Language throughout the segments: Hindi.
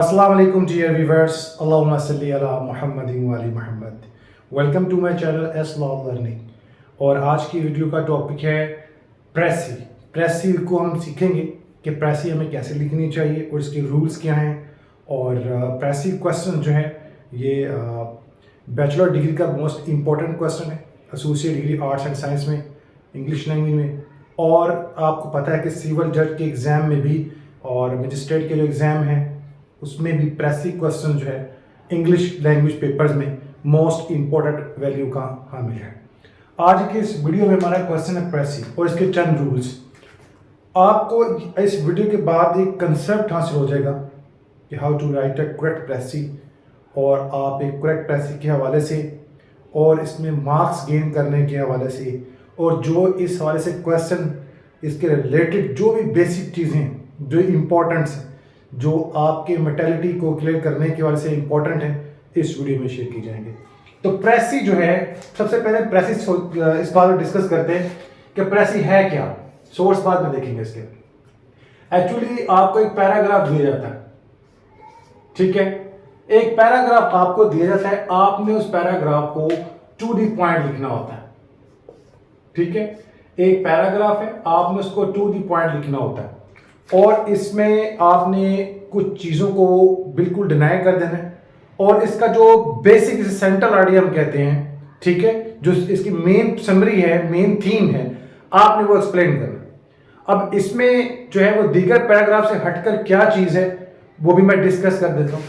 अस्सलाम वालेकुम डियर व्यूअर्स, अल्लाहुम्मा सल्ली अला मुहम्मदिन व आलि मुहम्मद। Welcome to my channel S law learning. और आज की वीडियो का टॉपिक है प्रेसी। प्रेसी को हम सीखेंगे कि प्रेसी हमें कैसे लिखनी चाहिए और इसके रूल्स क्या हैं। और प्रेसी क्वेश्चन जो है ये बैचलर डिग्री का मोस्ट इम्पॉर्टेंट क्वेश्चन है, associate degree arts and science में, इंग्लिश लैंग्वेज में। और आपको पता है कि सिविल जज के एग्ज़ाम में भी और मजिस्ट्रेट के जो एग्ज़ाम है उसमें भी प्रेसी क्वेश्चन जो है इंग्लिश लैंग्वेज पेपर्स में मोस्ट इम्पोर्टेंट वैल्यू का हामिल है। आज के इस वीडियो में हमारा क्वेश्चन है प्रेसी और इसके चंद रूल्स। आपको इस वीडियो के बाद एक कंसेप्ट हासिल हो जाएगा कि how to write a correct precis, और आप एक करेक्ट प्रेसी के हवाले से और इसमें मार्क्स गेन करने के हवाले से और जो इस हवाले से क्वेश्चन इसके रिलेटेड जो भी बेसिक चीज़ें जो इम्पोर्टेंट्स हैं जो आपके मेंटालिटी को क्लियर करने के वाले से इम्पोर्टेंट है इस वीडियो में शेयर की जाएंगे। तो प्रेसी जो है, सबसे पहले प्रेसी इस बात में डिस्कस करते हैं कि प्रेसी है क्या। सोर्स बाद में देखेंगे इसके। एक्चुअली आपको एक पैराग्राफ दिया जाता है, ठीक है, एक पैराग्राफ आपको दिया जाता है, आपने उस पैराग्राफ को टू द पॉइंट लिखना होता है, ठीक है। एक पैराग्राफ है, आपने उसको टू द पॉइंट लिखना होता है और इसमें आपने कुछ चीज़ों को बिल्कुल डिनाई कर देना है और इसका जो बेसिक सेंट्रल आइडिया हम कहते हैं, ठीक है, जो इसकी मेन समरी है, मेन थीम है, आपने वो एक्सप्लेन करना। अब इसमें जो है वो दीगर पैराग्राफ से हटकर क्या चीज़ है वो भी मैं डिस्कस कर देता हूँ।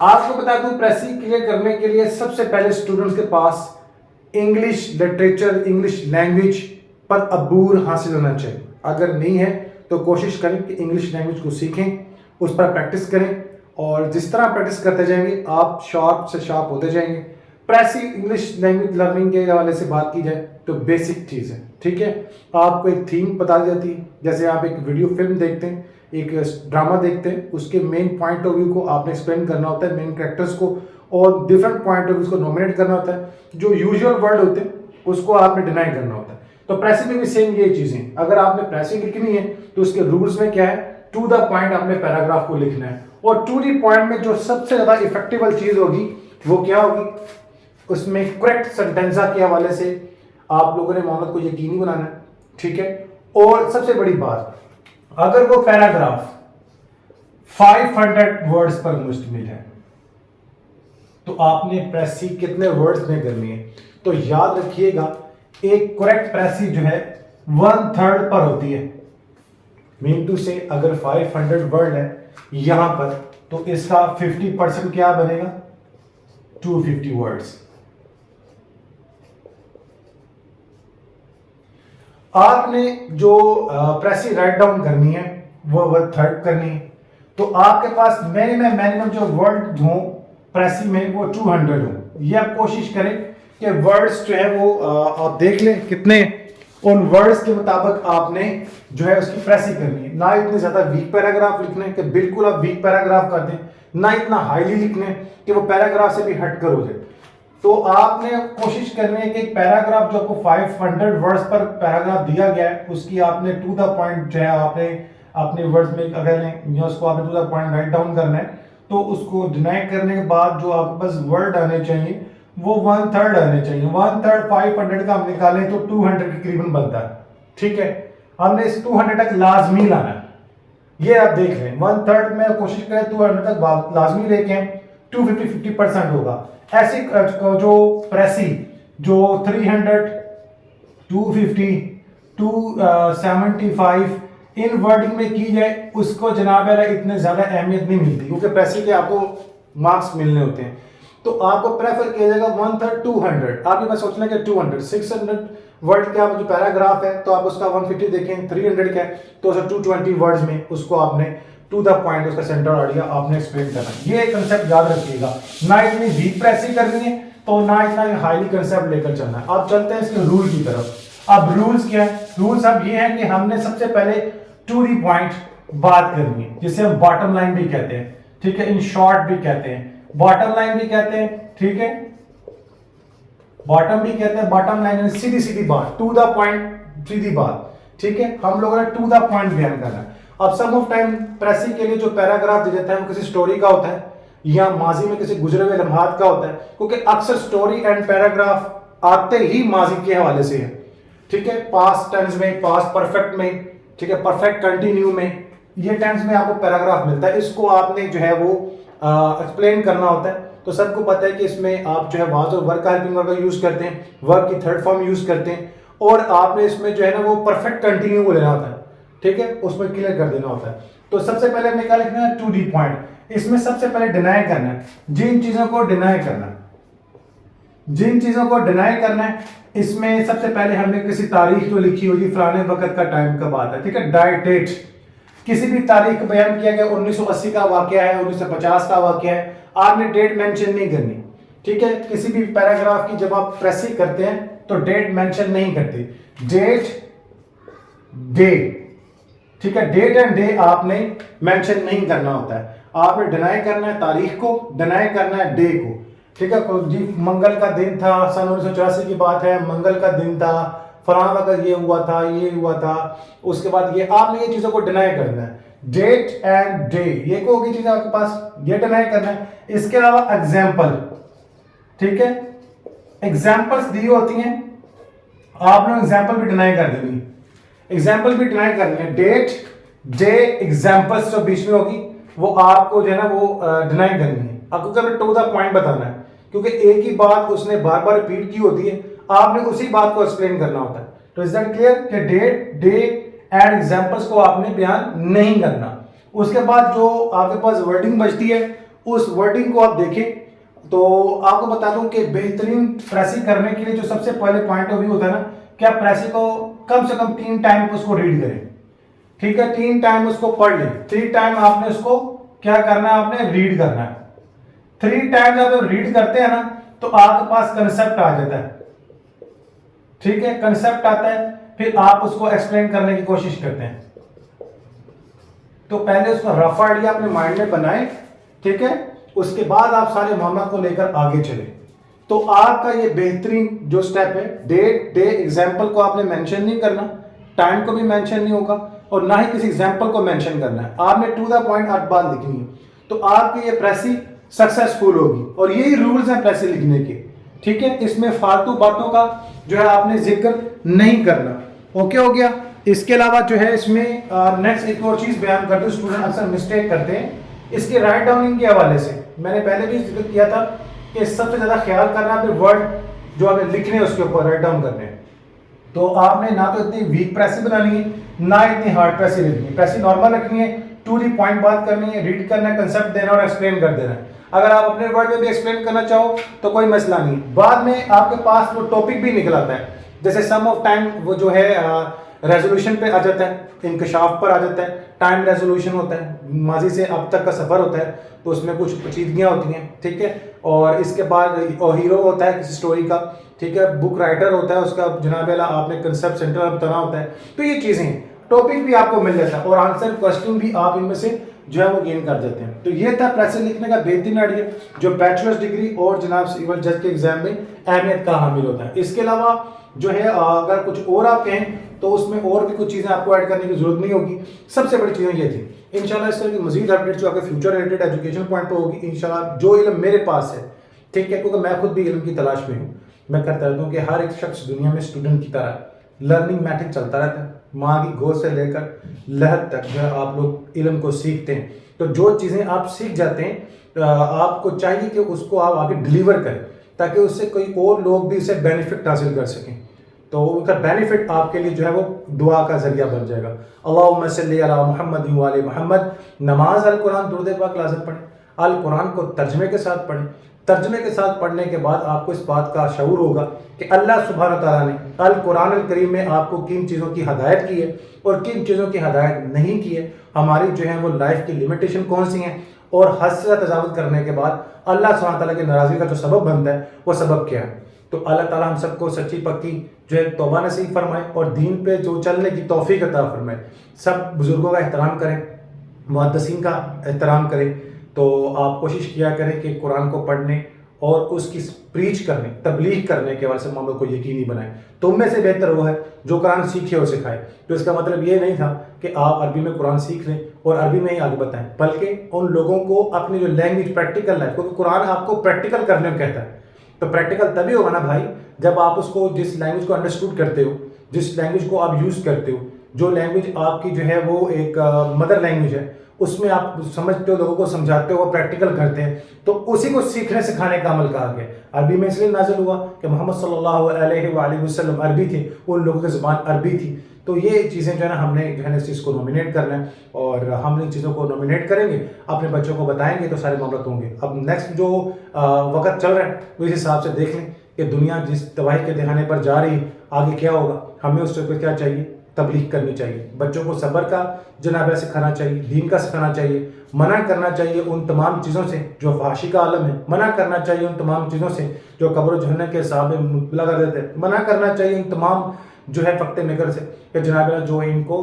आपको बता दूँ प्रेसी क्लियर करने के लिए सबसे पहले स्टूडेंट्स के पास इंग्लिश लिटरेचर, इंग्लिश लैंग्वेज पर अबूर हासिल होना चाहिए। अगर नहीं है तो कोशिश करें कि इंग्लिश लैंग्वेज को सीखें, उस पर प्रैक्टिस करें और जिस तरह प्रैक्टिस करते जाएंगे आप शार्प से शार्प होते जाएंगे। प्रेसी इंग्लिश लैंग्वेज लर्निंग के हवाले से बात की जाए तो बेसिक चीज़ है, ठीक है। आपको एक थीम बता दी जाती है, जैसे आप एक वीडियो फिल्म देखते हैं, एक ड्रामा देखते हैं, उसके मेन पॉइंट ऑफ व्यू को आपने एक्सप्लेन करना होता है, मेन कैरेक्टर्स को, और डिफरेंट पॉइंट ऑफ व्यू को नॉमिनेट करना होता है। जो यूजुअल वर्ड होते हैं उसको आपने डिनाई करना होता है। तो प्रेसी में भी सेम ये चीजें, अगर आपने प्रेसी लिखनी है तो उसके रूल्स में क्या है, टू द पॉइंट आपने पैराग्राफ को लिखना है। और टू द पॉइंट में जो सबसे ज्यादा इफेक्टिव चीज होगी वो क्या होगी, उसमें करेक्ट सेंटेंसा के हवाले से आप लोगों ने मोहम्मद को यकीनी बनाना है, ठीक है। और सबसे बड़ी बात, अगर वो पैराग्राफ 500 वर्ड्स पर मुश्तमिल है तो आपने प्रेसी कितने वर्ड्स में करनी है। तो याद रखिएगा एक करेक्ट प्रेसी जो है 1/3 पर होती है। मीन टू से अगर 500 वर्ड है यहां पर तो इसका 50% क्या बनेगा, 250 वर्ड्स। आपने जो प्रेसी राइट डाउन करनी है वो 1/3 करनी है। तो आपके पास मिनिमम जो वर्ड हो प्रेसी में वो 200 हो। ये आप कोशिश करें कि वर्ड्स जो है वो आप देख लें कितने, उन वर्ड्स के मुताबिक आपने जो है उसकी प्रेसी करनी है। ना इतने ज्यादा वीक पैराग्राफ लिखने कि बिल्कुल आप वीक पैराग्राफ कर दें, ना इतना हाईली लिखने कि वो पैराग्राफ से भी हटकर हो जाए। तो आपने कोशिश करनी है कि एक पैराग्राफ जो आपको 500 वर्ड्स पर पैराग्राफ दिया गया है उसकी आपने टू द पॉइंट जो है आपने अपने वर्ड्स में अगर उसको आपने to the point write down करना है तो उसको डिनाई करने के बाद जो आपके पास वर्ड आने चाहिए वो 1/3 आने चाहिए। 1/3 500 का हम निकालें तो 200 के करीबन बनता है, ठीक है। हमने इस 200 तक लाजमी लाना है, ये आप देख रहे हैं। 1/3 में कोशिश करें 200 तक लाजमी लेके 250 होगा। ऐसे जो प्रेसी जो 300, 250, 275 इन वर्डिंग में की जाए उसको जनाब इतने ज्यादा अहमियत नहीं मिलती क्योंकि प्रेसी के आपको मार्क्स मिलने होते हैं। तो आपको प्रेफर किया जाएगा 1/3 200। आप ये बात सोचना कि 200 600 वर्ड का जो पैराग्राफ है तो आप उसका 150 देखें, 300 का है तो उसका 220 वर्ड्स में उसको आपने टू द पॉइंट उसका सेंट्रल आइडिया आपने एक्सप्लेन करना है। ये कंसेप्ट याद रखिएगा। ना इतनी वीक प्रेसी करनी है तो ना इतना हाईली कंसेप्ट लेकर चलना है। अब चलते हैं इसके रूल की तरफ। अब रूल्स क्या है, रूल्स अब ये है कि हमने सबसे पहले टू द पॉइंट बात करनी है, जिसे हम बॉटम लाइन भी कहते हैं, ठीक है, इन शॉर्ट भी कहते हैं, बॉटम लाइन भी कहते हैं, ठीक है, बॉटम भी कहते हैं। बॉटम लाइन सीधी सीधी बात, टू द पॉइंट सीधी बात, ठीक है। हम लोगों ने टू द पॉइंट बयान करना है। अब सम ऑफ टाइम प्रेसी के लिए जो पैराग्राफ दे देता है वो किसी स्टोरी का होता है या माजी में किसी गुजरे हुए लम्हात का होता है, क्योंकि अक्सर स्टोरी एंड पैराग्राफ आते ही माजी के हवाले से है, ठीक है, पास्ट टेंस में, पास्ट परफेक्ट में, ठीक है, परफेक्ट कंटिन्यू में, ये टेंस में आपको पैराग्राफ मिलता है। इसको आपने जो है वो एक्सप्लेन करना होता है। तो सबको पता है कि इसमें आप जो है वाज और वर्क का हेल्पिंग वर्ब यूज करते हैं, वर्ब की थर्ड फॉर्म यूज करते हैं, और आपने इसमें जो है ना वो परफेक्ट कंटिन्यू को लेना होता है, ठीक है, उसमें क्लियर कर देना होता है। तो सबसे पहले हमने क्या लिखना है, 2D पॉइंट। इसमें सबसे पहले डिनाई करना है, जिन चीजों को डिनाई करना है, जिन चीजों को डिनाई करना है, इसमें सबसे पहले हमने किसी तारीख जो लिखी होगी, फलाने वक्त का टाइम कब आता है, ठीक है, डेट, किसी भी तारीख बयान किया गया, 1980 का वाकया है, 1950 का वाकया है, आपने डेट मेंशन नहीं करनी, ठीक है। किसी भी पैराग्राफ की जब आप प्रेसिंग करते हैं तो डेट मेंशन नहीं करते, डेट डे, ठीक है, डेट एंड डे आपने मेंशन नहीं करना होता है। आपने डिनाई करना है तारीख को, डिनाई करना है डे को, ठीक है। जी मंगल का दिन था, सन 1984 की बात है, मंगल का दिन था, फलाना वक्त ये हुआ था, ये हुआ था, उसके बाद ये, आपने ये चीजों को डिनाई करना है, डेट एंड डे, ये को होगी चीज आपके पास, ये डिनाई करना है। इसके अलावा एग्जाम्पल, ठीक है, एग्जाम्पल्स दी होती हैं, आपने एग्जाम्पल भी डिनाई कर देनी, एग्जाम्पल भी डिनाई करनी है, डेट डे एग्जाम्पल्स जो बीच में होगी वो आपको जो है ना वो डिनाई करनी है। आपको कभी टू द पॉइंट बताना है, क्योंकि एक ही बात उसने बार बार रिपीट की होती है, आपने उसी बात को एक्सप्लेन करना होता है। तो इज दैट क्लियर कि डेट डे एंड एग्जांपल्स को आपने बयान नहीं करना। उसके बाद जो आपके पास वर्डिंग बचती है, उस वर्डिंग को आप देखें तो आपको बता दूं कि बेहतरीन प्रेसिंग करने के लिए जो सबसे पहले पॉइंट ऑफ व्यू होता है ना, क्या प्रेसिंग को कम से कम 3 टाइम उसको रीड करें, ठीक है, 3 टाइम उसको पढ़ लें, 3 टाइम आपने उसको क्या करना है, आपने रीड करना है। 3 टाइम जब आप रीड करते हैं ना तो आपके पास कंसेप्ट आ जाता है, ठीक है, कंसेप्ट आता है, फिर आप उसको एक्सप्लेन करने की कोशिश करते हैं। तो पहले उसका रफ आइडिया अपने माइंड में बनाएं, ठीक है, उसके बाद आप सारे मामला को लेकर आगे चले। तो आपका ये बेहतरीन जो स्टेप है, डेट डे एग्जाम्पल को आपने मेंशन नहीं करना, टाइम को भी मेंशन नहीं होगा, और ना ही किसी एग्जाम्पल को मेंशन करना है, आपने टू द पॉइंट 8 बात लिखनी है। तो आपकी ये प्रेसी सक्सेसफुल होगी, और यही रूल्स हैं प्रेसी लिखने के, ठीक है। इसमें फालतू बातों का जो है आपने जिक्र नहीं करना, ओके हो गया। इसके अलावा जो है इसमें नेक्स्ट एक और चीज बयान करते हैं, स्टूडेंट अक्सर मिस्टेक करते हैं इसके राइट डाउनिंग के हवाले से। मैंने पहले भी जिक्र किया था कि सबसे ज्यादा ख्याल करना है वर्ड जो आपने लिखने हैं उसके ऊपर राइट डाउन करने हैं। तो आपने ना तो इतनी वीक प्रेसी बनानी है, ना इतनी हार्ड प्रेसी लिखनी है, प्रेसी नॉर्मल रखनी है, टू दी पॉइंट बात करनी है, रीड करना है, कंसेप्ट देना और एक्सप्लेन कर देना है। अगर आप अपने वर्ड में भी एक्सप्लेन करना चाहो तो कोई मसला नहीं। बाद में आपके पास वो टॉपिक भी निकल आता है, जैसे सम ऑफ टाइम वो जो है रेजोल्यूशन पे आ जाता है, इंकशाफ पर आ जाता है, टाइम रेजोल्यूशन होता है, माजी से अब तक का सफर होता है, तो उसमें कुछ पेचीदगियाँ होती हैं, ठीक है। और इसके बाद हीरो होता है किसी स्टोरी का, ठीक है, बुक राइटर होता है, उसका जनाब अल्लाह आपने कंसेप्ट सेंटर बताना होता है। तो ये चीज़ें, टॉपिक भी आपको मिल जाता है और आंसर क्वेश्चन भी आप इनमें से जो है वो गेन कर देते हैं। तो ये था प्रेसिंग लिखने का बेहतरीन आइडिया, जो बैचलर्स डिग्री और जनाब सिविल जज के एग्जाम में अहमियत का हामिल होता है। इसके अलावा जो है अगर कुछ और आप कहें तो उसमें और भी कुछ चीज़ें आपको ऐड करने की जरूरत नहीं होगी। सबसे बड़ी चीज़ें ये थी। इंशाल्लाह इस तरह की मजीद अपडेट जो आपके फ्यूचर रिलेटेड एजुकेशन पॉइंट पर होगी इंशाल्लाह, जो इल्म मेरे पास है, ठीक है, क्योंकि मैं खुद भी इल्म की तलाश में हूँ, मैं करता रहता हूँ कि हर एक शख्स दुनिया में स्टूडेंट की तरह लर्निंग मैथड चलता रहता है, माँ की गोद से लेकर लहद तक जो है आप लोग इल्म को सीखते हैं। तो जो चीज़ें आप सीख जाते हैं आपको चाहिए कि उसको आप आगे डिलीवर करें, ताकि उससे कोई और लोग भी इससे बेनिफिट हासिल कर सकें। तो उसका बेनिफिट आपके लिए जो है वो दुआ का जरिया बन जाएगा। अल्लाहुम्मा सल्ली अला मुहम्मद व आले मुहम्मद। नमाज अल कुरान दुरूद पाक लाज़िम पढ़ें, अल कुरान को तर्जमे के साथ पढ़ें। तर्जमे के साथ पढ़ने के बाद आपको इस बात का शऊर होगा कि अल्लाह सुब्हानहू तआला ने अल कुरान अल करीम में आपको किन चीज़ों की हदायत की है और किन चीज़ों की हदायत नहीं की है, हमारी जो है वो लाइफ की लिमिटेशन कौन सी हैं, और हद से तजावुज़ करने के बाद अल्लाह सुब्हानहू तआला की नाराज़गी का जो सबब बनता है वो सबब क्या है। तो अल्लाह ताला हम सबको सच्ची पक्की जो है तौबा नसीब फरमाए और दीन पे जो चलने की तौफीक अता फरमाए। सब बुज़ुर्गों का एहतराम करें, मुहद्दिसीन का एहतराम करें। तो आप कोशिश किया करें कि कुरान को पढ़ने और उसकी प्रीच करने, तबलीग करने के वाले से मामलों को यकीनी बनाए। तुम में से बेहतर वो है जो कुरान सीखे और सिखाए। तो इसका मतलब ये नहीं था कि आप अरबी में कुरान सीख लें और अरबी में ही आगे बताएं, बल्कि उन लोगों को अपनी जो लैंग्वेज प्रैक्टिकल लाइफ, क्योंकि कुरान आपको प्रैक्टिकल करने को कहता है। तो प्रैक्टिकल तभी होगा ना भाई जब आप उसको, जिस लैंग्वेज को अंडरस्टूड करते हो, जिस लैंग्वेज को आप यूज़ करते हो, जो लैंग्वेज आपकी जो है वो एक मदर लैंग्वेज है, उसमें आप समझते हो, लोगों को समझाते हो, प्रैक्टिकल करते हैं, तो उसी को सीखने सिखाने का अमल कहा गया। अरबी में इसलिए नाजिल हुआ कि मोहम्मद सल्लल्लाहु अलैहि वसल्लम अरबी थे, उन लोगों की ज़ुबान अरबी थी। तो ये चीज़ें जो है ना, हमने जो है ना इस चीज़ को नॉमिनेट करना है, और हम इन चीज़ों को नॉमिनेट करेंगे, अपने बच्चों को बताएंगे, तो सारे मामला होंगे। अब नेक्स्ट जो वक्त चल रहा है उस हिसाब से देख लें कि दुनिया जिस तबाही के दहाने पर जा रही है, आगे क्या होगा। हमें उस पर क्या चाहिए, तबलीग करनी चाहिए, बच्चों को सब्र का जनाबा सिखाना चाहिए, दीन का सिखाना चाहिए, मना करना चाहिए उन तमाम चीज़ों से जो फाशी का आलम है, मना करना चाहिए उन तमाम चीज़ों से जो कब्र जहन्नम के हिसाब में मुतला कर देते हैं, मना करना चाहिए उन तमाम जो है फ़क्ते मेकर से कि जनाब जो इनको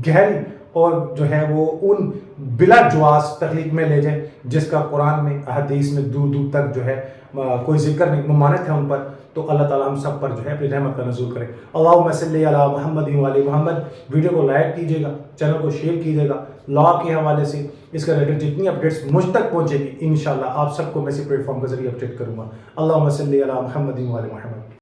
गहरी और जो है वो उन बिला जुआस तकलीफ में ले जाए जिसका कुरान में, हदीस में दूर दूर तक जो है कोई जिक्र नहीं, ममानत है उन पर। तो अल्लाह ताला हम सब पर जो है अपनी रहमत का नज़ूल करे। अल्लाहुम्मा सल्ली अला मुहम्मद व आले मुहम्मद। वीडियो को लाइक कीजिएगा, चैनल को शेयर कीजिएगा। लॉ के हवाले से इसका रिलेटेड जितनी अपडेट्स मुझ तक पहुँचेगी इंशाल्लाह आप सबको मैं इसी प्लेटफॉर्म के जरिए अपडेट करूँगा। अल्लाहुम्मा सल्ली अला मुहम्मद व आले मुहम्मद।